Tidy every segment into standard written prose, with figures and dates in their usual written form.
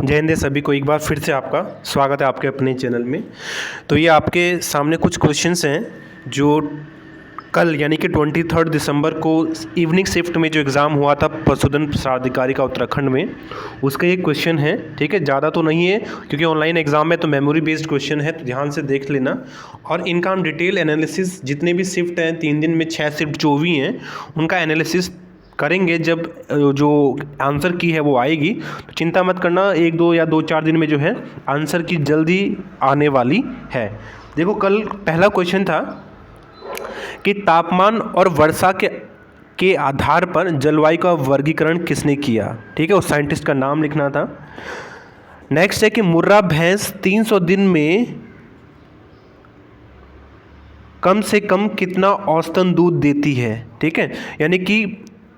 जय हिंद सभी को एक बार फिर से आपका स्वागत है आपके अपने चैनल में। तो ये आपके सामने कुछ क्वेश्चंस हैं जो कल यानी कि 23 दिसंबर को इवनिंग शिफ्ट में जो एग्ज़ाम हुआ था पशुधन प्रसाराधिकारी का उत्तराखंड में, उसका ये क्वेश्चन है। ठीक है, ज़्यादा तो नहीं है क्योंकि ऑनलाइन एग्ज़ाम है तो मेमोरी बेस्ड क्वेश्चन है, तो ध्यान से देख लेना। और इनका हम डिटेल एनालिसिस जितने भी शिफ्ट हैं 3 दिन में 6 शिफ्ट जो भी हैं उनका एनालिसिस करेंगे जब जो आंसर की है वो आएगी। तो चिंता मत करना, 1-2 या 2-4 दिन में जो है आंसर की जल्दी आने वाली है। देखो, कल पहला क्वेश्चन था कि तापमान और वर्षा के आधार पर जलवायु का वर्गीकरण किसने किया। ठीक है, उस साइंटिस्ट का नाम लिखना था। नेक्स्ट है कि मुर्रा भैंस 300 दिन में कम से कम कितना औसतन दूध देती है। ठीक है, यानी कि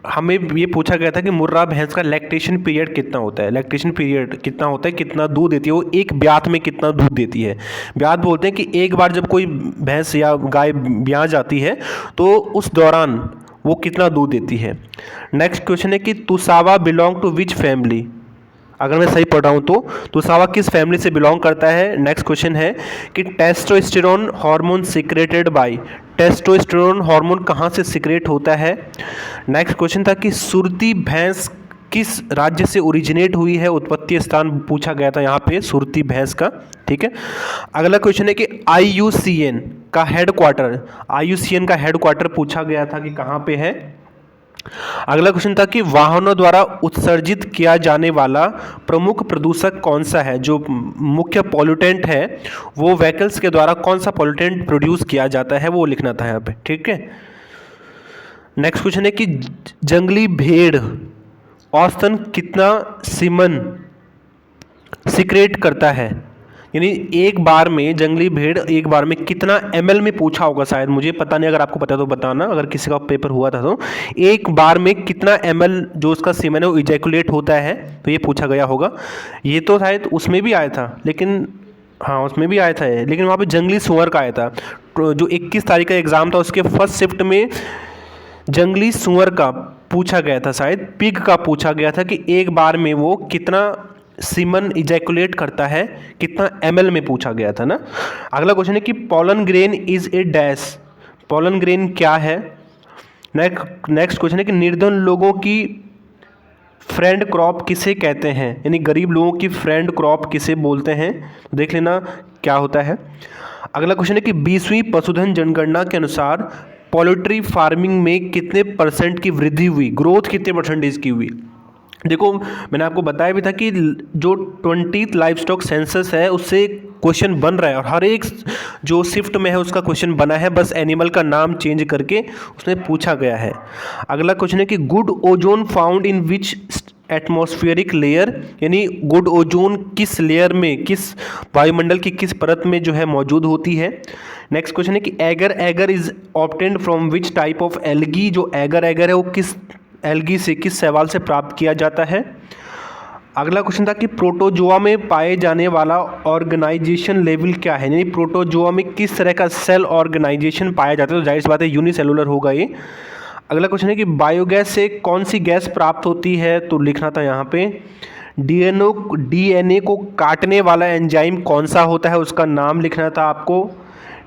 हमें ये पूछा गया था कि मुर्रा भैंस का लैक्टेशन पीरियड कितना होता है, लैक्टेशन पीरियड कितना होता है, कितना दूध देती है, वो एक ब्यात में कितना दूध देती है। ब्यात बोलते हैं कि एक बार जब कोई भैंस या गाय ब्याह जाती है तो उस दौरान वो कितना दूध देती है। नेक्स्ट क्वेश्चन है कि तुसावा बिलोंग टू विच फैमिली। अगर मैं सही पढ़ रहा हूँ तो तुसावा किस फैमिली से बिलोंग करता है। नेक्स्ट क्वेश्चन है कि testosterone hormone secreted by, testosterone hormone कहाँ से सिक्रेट होता है। नेक्स्ट क्वेश्चन था कि सुरती भैंस किस राज्य से ओरिजिनेट हुई है, उत्पत्ति स्थान पूछा गया था यहाँ पे सुरती भैंस का। ठीक है, अगला क्वेश्चन है कि IUCN का हेडक्वार्टर, IUCN का हेडक्वार्टर पूछा गया था कि कहाँ पे है। अगला क्वेश्चन था कि वाहनों द्वारा उत्सर्जित किया जाने वाला प्रमुख प्रदूषक कौन सा है, जो मुख्य पॉल्यूटेंट है वो व्हीकल्स के द्वारा कौन सा पॉल्यूटेंट प्रोड्यूस किया जाता है वो लिखना था यहाँ पे। ठीक है, नेक्स्ट क्वेश्चन है कि जंगली भेड़ औसतन कितना सीमन सिक्रेट करता है, यानी एक बार में जंगली भेड़ एक बार में कितना ml में पूछा होगा, शायद मुझे पता नहीं, अगर आपको पता है तो बताना, अगर किसी का पेपर हुआ था तो एक बार में कितना ml जो उसका सीमन है वो इजैकुलेट होता है, तो ये पूछा गया होगा। ये तो शायद उसमें भी आया था, लेकिन हाँ उसमें भी आया था ये, लेकिन वहाँ पे जंगली सुअर का आया था। जो 21 तारीख का एग्ज़ाम था उसके फर्स्ट शिफ्ट में जंगली सुअर का पूछा गया था, शायद पिग का पूछा गया था कि एक बार में वो कितना सीमन इजैकुलेट करता है, कितना ml में पूछा गया था ना। अगला क्वेश्चन है कि pollen grain is a dash, pollen grain क्या है। नेक्स्ट क्वेश्चन है कि निर्धन लोगों की फ्रेंड क्रॉप किसे कहते हैं, यानी गरीब लोगों की फ्रेंड क्रॉप किसे बोलते हैं, तो देख लेना क्या होता है। अगला क्वेश्चन है कि 20वीं पशुधन जनगणना के अनुसार पोल्ट्री फार्मिंग में कितने % की वृद्धि हुई, ग्रोथ कितने % की हुई। देखो, मैंने आपको बताया भी था कि जो 20th लाइफ स्टॉक सेंसस है उससे क्वेश्चन बन रहा है और हर एक जो शिफ्ट में है उसका क्वेश्चन बना है, बस एनिमल का नाम चेंज करके उसमें पूछा गया है। अगला क्वेश्चन है कि good ozone found in which atmospheric layer, यानी गुड ओजोन किस लेयर में, किस वायुमंडल की किस परत में जो है मौजूद होती है। नेक्स्ट क्वेश्चन है कि agar is obtained from which type of algae, जो एगर है वो किस एल्गी से, किस शैवाल से प्राप्त किया जाता है। अगला क्वेश्चन था कि प्रोटोजोआ में पाए जाने वाला ऑर्गेनाइजेशन लेवल क्या है, यानी प्रोटोजोआ में किस तरह का सेल ऑर्गेनाइजेशन पाया जाता है, तो जाहिर सी बात है यूनिसेलुलर होगा ये। अगला क्वेश्चन है कि बायोगैस से कौन सी गैस प्राप्त होती है, तो लिखना था यहाँ पे DNA को काटने वाला एंजाइम कौन सा होता है, उसका नाम लिखना था आपको।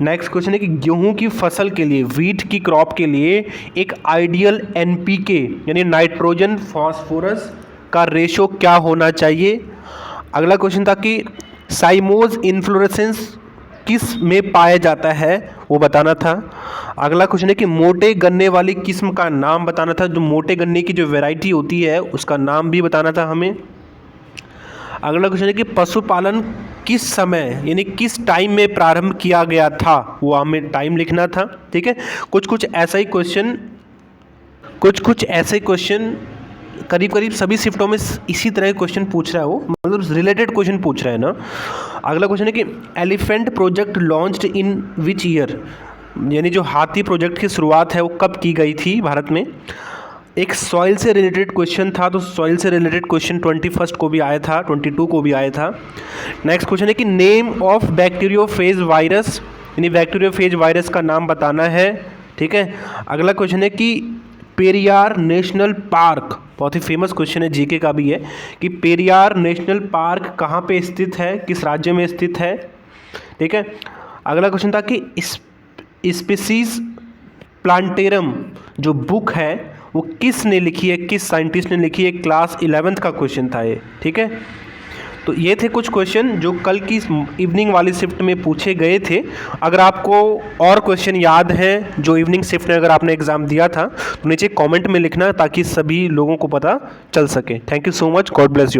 नेक्स्ट क्वेश्चन है कि गेहूं की फसल के लिए, वीट की क्रॉप के लिए एक आइडियल NPK यानी नाइट्रोजन फॉस्फोरस का रेशो क्या होना चाहिए। अगला क्वेश्चन था कि साइमोज इन्फ्लोरेसेंस किस में पाया जाता है, वो बताना था। अगला क्वेश्चन है कि मोटे गन्ने वाली किस्म का नाम बताना था, जो मोटे गन्ने की जो वैरायटी होती है उसका नाम भी बताना था हमें। अगला क्वेश्चन है कि पशुपालन किस समय यानी किस टाइम में प्रारंभ किया गया था, वो हमें टाइम लिखना था। ठीक है, कुछ ऐसा ही क्वेश्चन करीब सभी शिफ्टों में इसी तरह के क्वेश्चन पूछ रहा है, वो मतलब रिलेटेड क्वेश्चन पूछ रहा है ना। अगला क्वेश्चन है कि elephant project launched in which year, यानी जो हाथी प्रोजेक्ट की शुरुआत है वो कब की गई थी भारत में। एक सॉइल से रिलेटेड क्वेश्चन था, तो सॉइल से रिलेटेड क्वेश्चन 21 को भी आया था, 22 को भी आया था। नेक्स्ट क्वेश्चन है कि नेम ऑफ बैक्टीरियोफेज वायरस, यानी बैक्टीरियोफेज वायरस का नाम बताना है। ठीक है, अगला क्वेश्चन है कि पेरियार नेशनल पार्क बहुत ही फेमस क्वेश्चन है, जीके का भी है कि पेरियार नेशनल पार्क कहाँ पे स्थित है, किस राज्य में स्थित है। ठीक है। अगला क्वेश्चन था कि स्पीसीज प्लांटेरम जो बुक है वो किसने लिखी है, किस साइंटिस्ट ने लिखी है, क्लास 11th का क्वेश्चन था ये। ठीक है। तो ये थे कुछ क्वेश्चन जो कल की इवनिंग वाली शिफ्ट में पूछे गए थे। अगर आपको और क्वेश्चन याद हैं जो इवनिंग शिफ्ट में अगर आपने एग्ज़ाम दिया था तो नीचे कमेंट में लिखना ताकि सभी लोगों को पता चल सके। Thank you so much, God bless you.